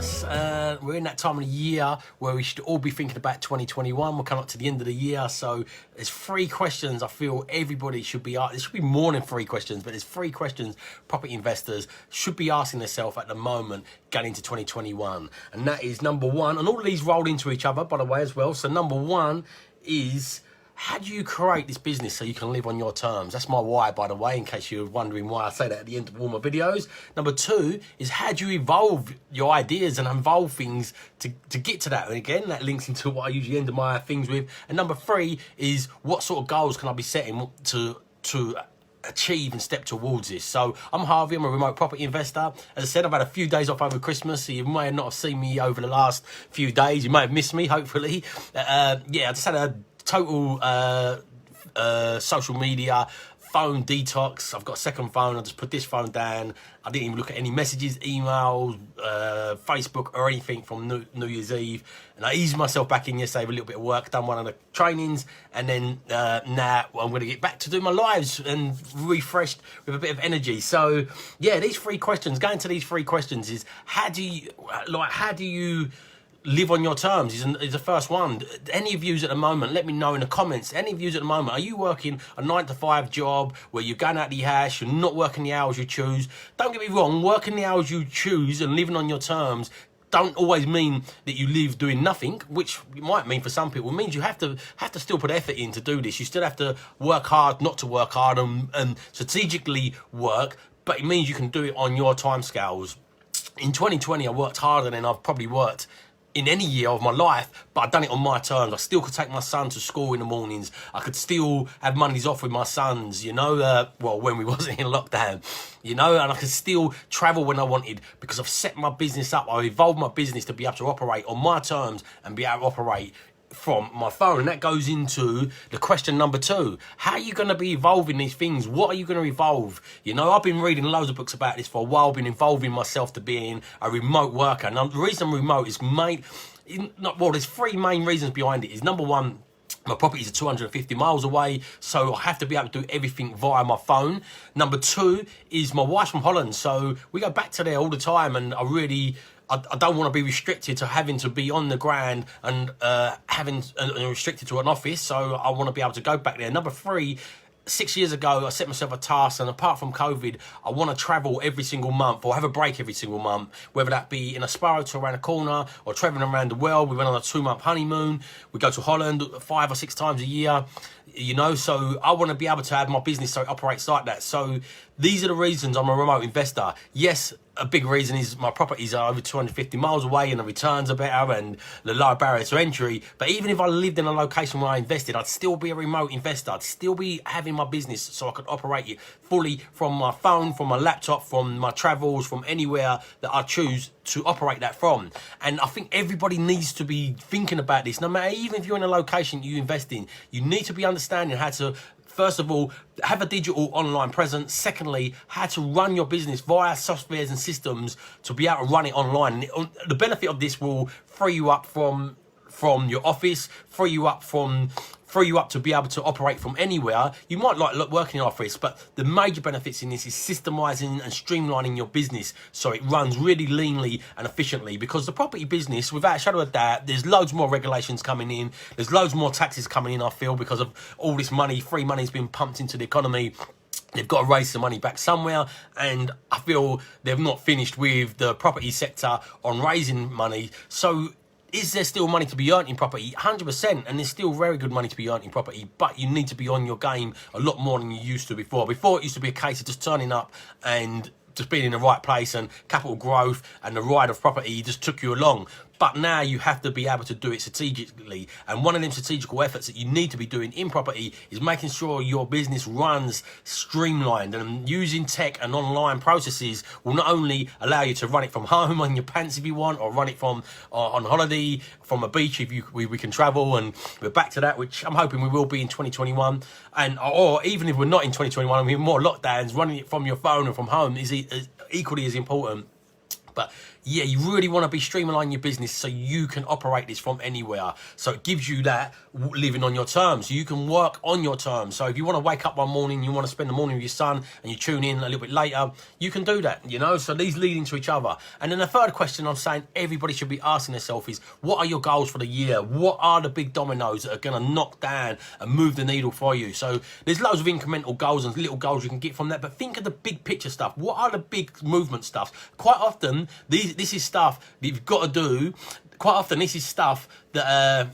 Christmas. We're in that time of the year where we should all be thinking about 2021. We're coming up to the end of the year, so there's 3 questions I feel everybody should be asking. There should be more than 3 questions, but there's 3 questions property investors should be asking themselves at the moment going into 2021. And that is number 1, and all of these roll into each other, by the way, as well. So number 1 is, how do you create this business so you can live on your terms? That's my why, by the way, in case you're wondering why I say that at the end of all my videos. Number 2 is, how do you evolve your ideas and evolve things to get to that? And again, that links into what I usually end my things with. And number 3 is, what sort of goals can I be setting to achieve and step towards this? So I'm Harvey, I'm a remote property investor. As I said, I've had a few days off over Christmas, so you may not have seen me over the last few days. You may have missed me, hopefully. Yeah, I just had a total social media phone detox. I've got a second phone. I just put this phone down. I didn't even look at any messages, emails, Facebook or anything from New Year's Eve. And I eased myself back in yesterday with a little bit of work, done one of the trainings, and then now I'm going to get back to doing my lives and refreshed with a bit of energy. So yeah, these 3 questions, going to these 3 questions is, how do you live on your terms is the first one. Any views at the moment, let me know in the comments. Any views at the moment, are you working a 9-to-5 job where you're going out the house, you're not working the hours you choose? Don't get me wrong, working the hours you choose and living on your terms don't always mean that you live doing nothing, which it might mean for some people. It means you have to still put effort in to do this. You still have to work hard, not to work hard, and strategically work, but it means you can do it on your timescales. In 2020, I worked harder than I've probably worked in any year of my life, but I've done it on my terms. I still could take my son to school in the mornings. I could still have Mondays off with my sons, you know, well, when we wasn't in lockdown, you know, and I could still travel when I wanted because I've set my business up. I've evolved my business to be able to operate on my terms and be able to operate from my phone. And that goes into the question number 2. How are you going to be evolving these things? What are you going to evolve? You know, I've been reading loads of books about this for a while, been involving myself to being a remote worker. And the reason I'm remote is there's 3 main reasons behind it. Is number 1, my properties are 250 miles away, so I have to be able to do everything via my phone. Number 2 is, my wife's from Holland, so we go back to there all the time, and I don't want to be restricted to having to be on the ground and restricted to an office, so I want to be able to go back there. Number 3, 6 years ago, I set myself a task, and apart from COVID, I want to travel every single month or have a break every single month, whether that be in a sparrow to around the corner or traveling around the world. We went on a 2-month honeymoon. We go to Holland 5 or 6 times a year, you know, so I want to be able to have my business so it operates like that. So these are the reasons I'm a remote investor. Yes, a big reason is my properties are over 250 miles away and the returns are better and the lower barrier to entry. But even if I lived in a location where I invested, I'd still be a remote investor. I'd still be having my business so I could operate it fully from my phone, from my laptop, from my travels, from anywhere that I choose to operate that from. And I think everybody needs to be thinking about this. No matter, even if you're in a location you invest in, you need to be understanding how to, first of all, have a digital online presence. Secondly, how to run your business via softwares and systems to be able to run it online. And the benefit of this will free you up from your office, free you up to be able to operate from anywhere. You might like working in an office, but the major benefits in this is systemizing and streamlining your business so it runs really leanly and efficiently. Because the property business, without a shadow of a doubt, there's loads more regulations coming in. There's loads more taxes coming in, I feel, because of all this money, free money's been pumped into the economy. They've got to raise the money back somewhere, and I feel they've not finished with the property sector on raising money. So is there still money to be earned in property? 100%, and there's still very good money to be earned in property, but you need to be on your game a lot more than you used to before. Before, it used to be a case of just turning up and just being in the right place, and capital growth and the ride of property just took you along. But now you have to be able to do it strategically. And one of them strategical efforts that you need to be doing in property is making sure your business runs streamlined. And using tech and online processes will not only allow you to run it from home on your pants if you want, or run it from on holiday, from a beach if we can travel. And we're back to that, which I'm hoping we will be in 2021. Or even if we're not in 2021 and we have more lockdowns, running it from your phone and from home is equally as important. But yeah, you really want to be streamlining your business so you can operate this from anywhere. So it gives you that living on your terms. You can work on your terms. So if you want to wake up one morning, you want to spend the morning with your son, and you tune in a little bit later, you can do that, you know? So these lead into each other. And then the third question I'm saying everybody should be asking themselves is, what are your goals for the year? What are the big dominoes that are going to knock down and move the needle for you? So there's loads of incremental goals and little goals you can get from that, but think of the big picture stuff. What are the big movement stuff? Quite often, this is stuff that you've got to do. Quite often, this is stuff that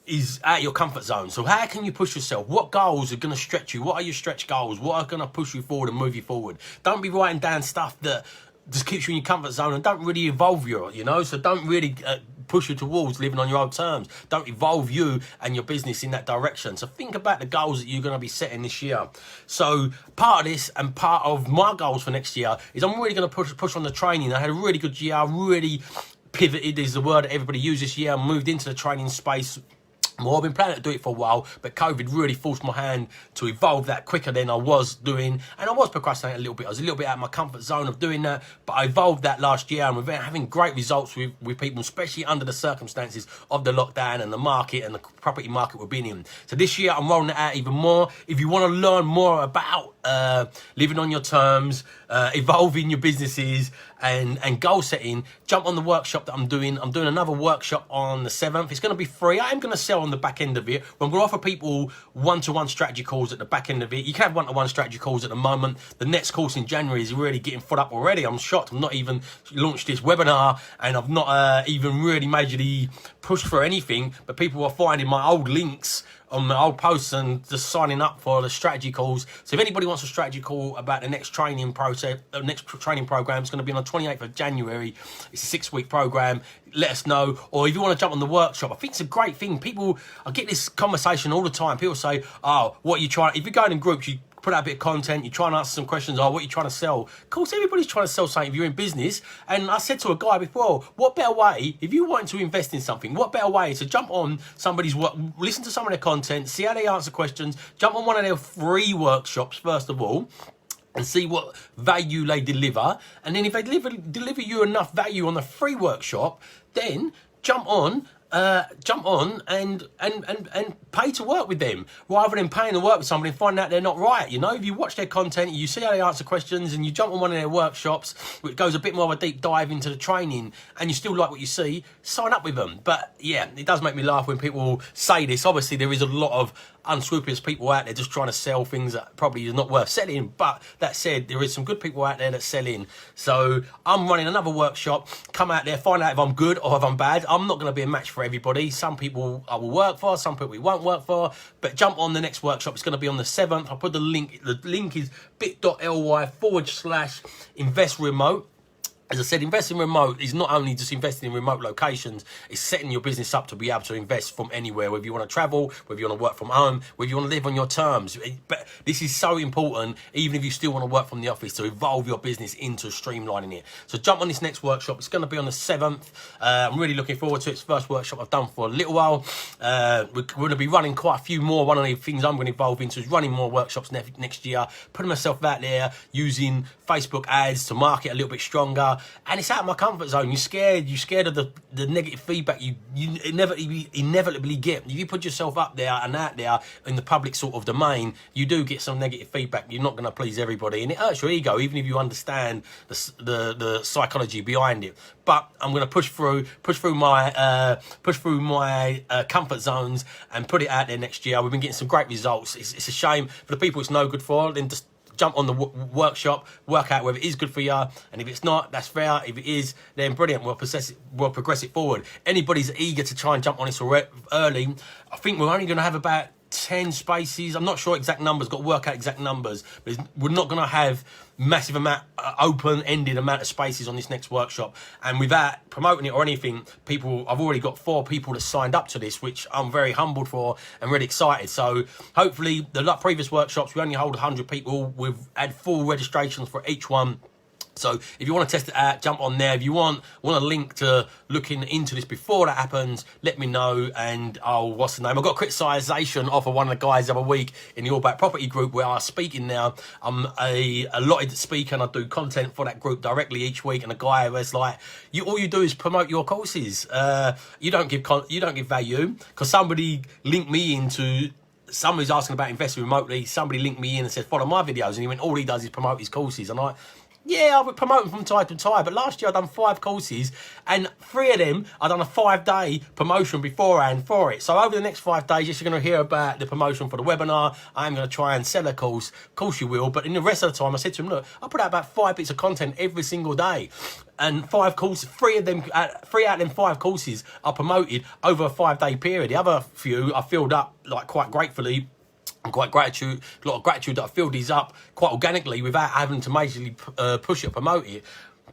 is out of your comfort zone. So how can you push yourself? What goals are going to stretch you? What are your stretch goals? What are going to push you forward and move you forward? Don't be writing down stuff that just keeps you in your comfort zone and don't really evolve you know? So don't really push you towards living on your own terms. Don't evolve you and your business in that direction. So think about the goals that you're going to be setting this year. So part of this and part of my goals for next year is I'm really going to push on the training. I had a really good year. I really pivoted is the word that everybody uses this year. I moved into the training space. Well, I've been planning to do it for a while, but COVID really forced my hand to evolve that quicker than I was doing. And I was procrastinating a little bit. I was a little bit out of my comfort zone of doing that, but I evolved that last year and we've been having great results with people, especially under the circumstances of the lockdown and the market and the property market we've been in. So this year I'm rolling it out even more. If you want to learn more about living on your terms, evolving your businesses and goal setting, jump on the workshop that I'm doing. I'm doing another workshop on the 7th. It's going to be free. I am going to sell on the back end of it. But I'm going to offer people one-to-one strategy calls at the back end of it. You can have one-to-one strategy calls at the moment. The next course in January is really getting filled up already. I'm shocked. I've not even launched this webinar and I've not even really majorly pushed for anything, but people are finding my old links on my old posts and just signing up for the strategy calls. So if anybody wants a strategy call about the next training process, the next training program is going to be on the 28th of January. It's a 6-week program. Let us know. Or if you want to jump on the workshop, I think it's a great thing. I get this conversation all the time. People say, oh, what are you trying? If you're going in groups, you put out a bit of content, you try and answer some questions, what are you trying to sell? Of course, everybody's trying to sell something if you're in business. And I said to a guy before, what better way, if you want to invest in something, what better way to jump on somebody's work, listen to some of their content, see how they answer questions, jump on one of their free workshops, first of all, and see what value they deliver. And then if they deliver you enough value on the free workshop, then jump on and pay to work with them rather than paying to work with somebody and find out they're not right. You know, if you watch their content, you see how they answer questions and you jump on one of their workshops, which goes a bit more of a deep dive into the training and you still like what you see, sign up with them. But yeah, it does make me laugh when people say this. Obviously, there is a lot of unscrupulous people out there just trying to sell things that probably are not worth selling. But that said, there is some good people out there that sell in. So I'm running another workshop. Come out there, find out if I'm good or if I'm bad. I'm not going to be a match for everybody. Some people I will work for, some people we won't work for. But jump on the next workshop. It's going to be on the 7th. I'll put the link. The link is bit.ly/invest remote. As I said, investing remote is not only just investing in remote locations, it's setting your business up to be able to invest from anywhere, whether you want to travel, whether you want to work from home, whether you want to live on your terms. But this is so important, even if you still want to work from the office, to evolve your business into streamlining it. So jump on this next workshop. It's going to be on the 7th. I'm really looking forward to it. It's the first workshop I've done for a little while. We're going to be running quite a few more. One of the things I'm going to evolve into is running more workshops next year, putting myself out there, using Facebook ads to market a little bit stronger. And it's out of my comfort zone. You're scared of the negative feedback you inevitably get. If you put yourself up there and out there in the public sort of domain, you do get some negative feedback. You're not going to please everybody, and it hurts your ego, even if you understand the psychology behind it. But I'm going to push through my comfort zones and put it out there next year. We've been getting some great results. It's a shame for the people it's no good for. Then just jump on the workshop, work out whether it is good for you, and if it's not, that's fair. If it is, then brilliant. We'll progress it forward. Anybody's eager to try and jump on this early, I think we're only going to have about 10 spaces. I'm not sure exact numbers, got to work out exact numbers, but we're not going to have massive amount, open-ended amount of spaces on this next workshop. And without promoting it or anything, I've already got 4 people that signed up to this, which I'm very humbled for and really excited. So hopefully, the previous workshops, we only hold 100 people. We've had full registrations for each one. So if you want to test it out, jump on there. If you want a link to looking into this before that happens, let me know. And what's the name? I got criticisation off of one of the guys the other week in the All About Property group where I'm speaking now. I'm a allotted speaker and I do content for that group directly each week. And the guy was like, all you do is promote your courses. You don't give value, because somebody linked me into. Somebody's asking about investing remotely. Somebody linked me in and said, follow my videos. And he went, all he does is promote his courses. And yeah, I would promote them from time to time, but last year I done 5 courses, and 3 of them I done a 5-day promotion beforehand for it. So over the next 5 days, yes, you're going to hear about the promotion for the webinar. I'm going to try and sell a course. Of course you will, but in the rest of the time, I said to him, look, I put out about 5 bits of content every single day, and 5 courses. 3 out of them 5 courses are promoted over a 5-day period. The other few I filled up like quite gratefully. And a lot of gratitude that I filled these up quite organically without having to majorly push it, promote it.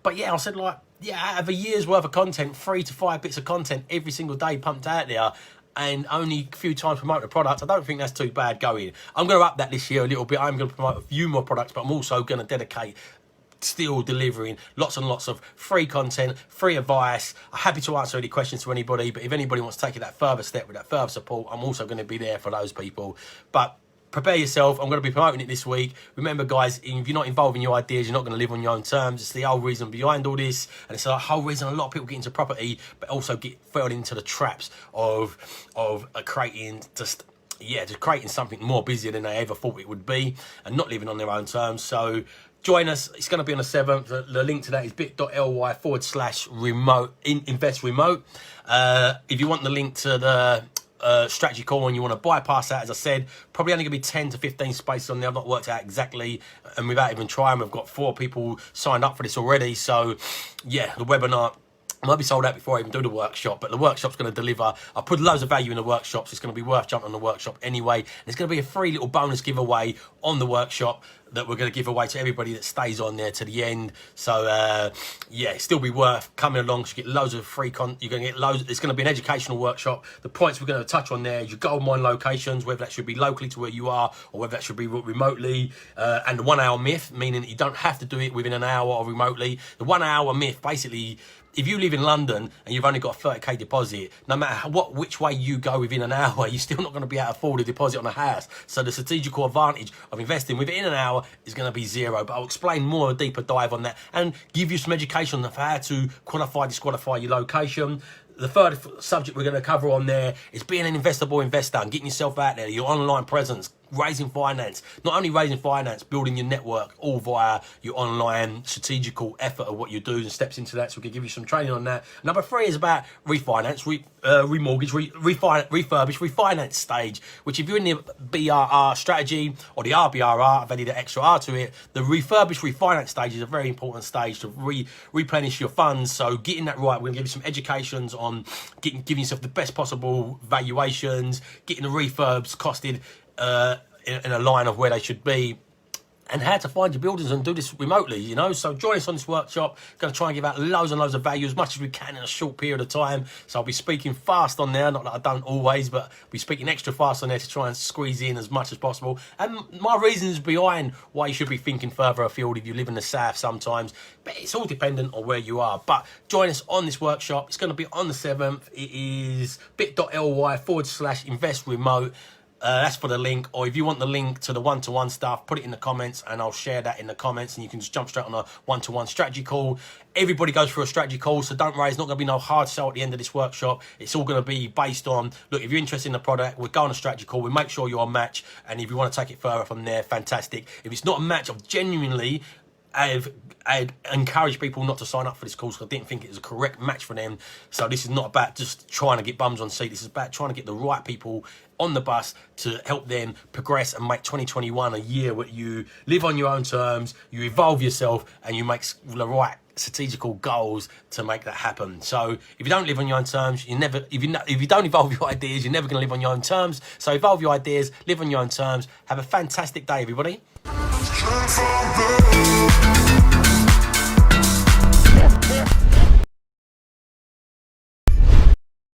But yeah, I said out of a year's worth of content, 3 to 5 bits of content every single day pumped out there, and only a few times promote the product. I don't think that's too bad going. I'm going to up that this year a little bit. I'm going to promote a few more products, but I'm also going to dedicate still delivering lots and lots of free content, free advice. I'm happy to answer any questions to anybody, but if anybody wants to take it that further step with that further support, I'm also going to be there for those people. But prepare yourself. I'm going to be promoting it this week. Remember, guys, if you're not involved in your ideas, you're not going to live on your own terms. It's the whole reason behind all this, and it's the whole reason a lot of people get into property, but also fell into the traps of creating just creating something more busier than they ever thought it would be, and not living on their own terms. So join us. It's going to be on the 7th. The link to that is bit.ly/remote invest remote. If you want the link to the strategy call and you want to bypass that, as I said, probably only going to be 10 to 15 spaces on there. I've not worked out exactly, and without even trying, we've got 4 people signed up for this already. So yeah, the webinar might be sold out before I even do the workshop, but the workshop's going to deliver. I put loads of value in the workshops. It's going to be worth jumping on the workshop anyway. There's going to be a free little bonus giveaway on the workshop that we're going to give away to everybody that stays on there to the end. So yeah, it'll still be worth coming along. So you get loads of free content. You're going to get loads. It's going to be an educational workshop. The points we're going to touch on there is your gold mine locations, whether that should be locally to where you are or whether that should be remotely, and the 1 hour myth, meaning that you don't have to do it within an hour or remotely. The 1 hour myth, basically, if you live in London and you've only got a 30k deposit, no matter which way you go within an hour, you're still not going to be able to afford a deposit on a house. So the strategical advantage of investing within an hour is going to be 0. But I'll explain more, a deeper dive on that, and give you some education on how to qualify, disqualify your location. The third subject we're going to cover on there is being an investable investor and getting yourself out there, your online presence, raising finance. Not only raising finance, building your network, all via your online strategical effort of what you do and steps into that. So we can give you some training on that. Number 3 is about refinance, remortgage, refurbish, refinance stage, which if you're in the BRR strategy or the RBRR, I've added an extra R to it. The refurbish refinance stage is a very important stage to replenish your funds. So getting that right, we're going to give you some educations on giving yourself the best possible valuations, getting the refurbs costed in a line of where they should be, and how to find your buildings and do this remotely, you know. So join us on this workshop. Going to try and give out loads and loads of value, as much as we can in a short period of time. So I'll be speaking fast on there, not that I don't always, but I'll be speaking extra fast on there to try and squeeze in as much as possible. And my reasons behind why you should be thinking further afield if you live in the south sometimes, but it's all dependent on where you are. But join us on this workshop. It's going to be on the 7th. It is bit.ly/invest remote. That's for the link, or if you want the link to the one-to-one stuff, put it in the comments and I'll share that in the comments, and you can just jump straight on a one-to-one strategy call. Everybody goes through a strategy call, so don't worry, it's not going to be no hard sell at the end of this workshop. It's all going to be based on, look, if you're interested in the product, we'll go on a strategy call, we make sure you're a match, and if you want to take it further from there, fantastic. If it's not a match, I'd encourage people not to sign up for this course because I didn't think it was a correct match for them. So this is not about just trying to get bums on seat. This is about trying to get the right people on the bus to help them progress and make 2021 a year where you live on your own terms, you evolve yourself, and you make the right strategical goals to make that happen. So if you don't live on your own terms, if you don't evolve your ideas, you're never going to live on your own terms. So evolve your ideas, live on your own terms. Have a fantastic day, everybody.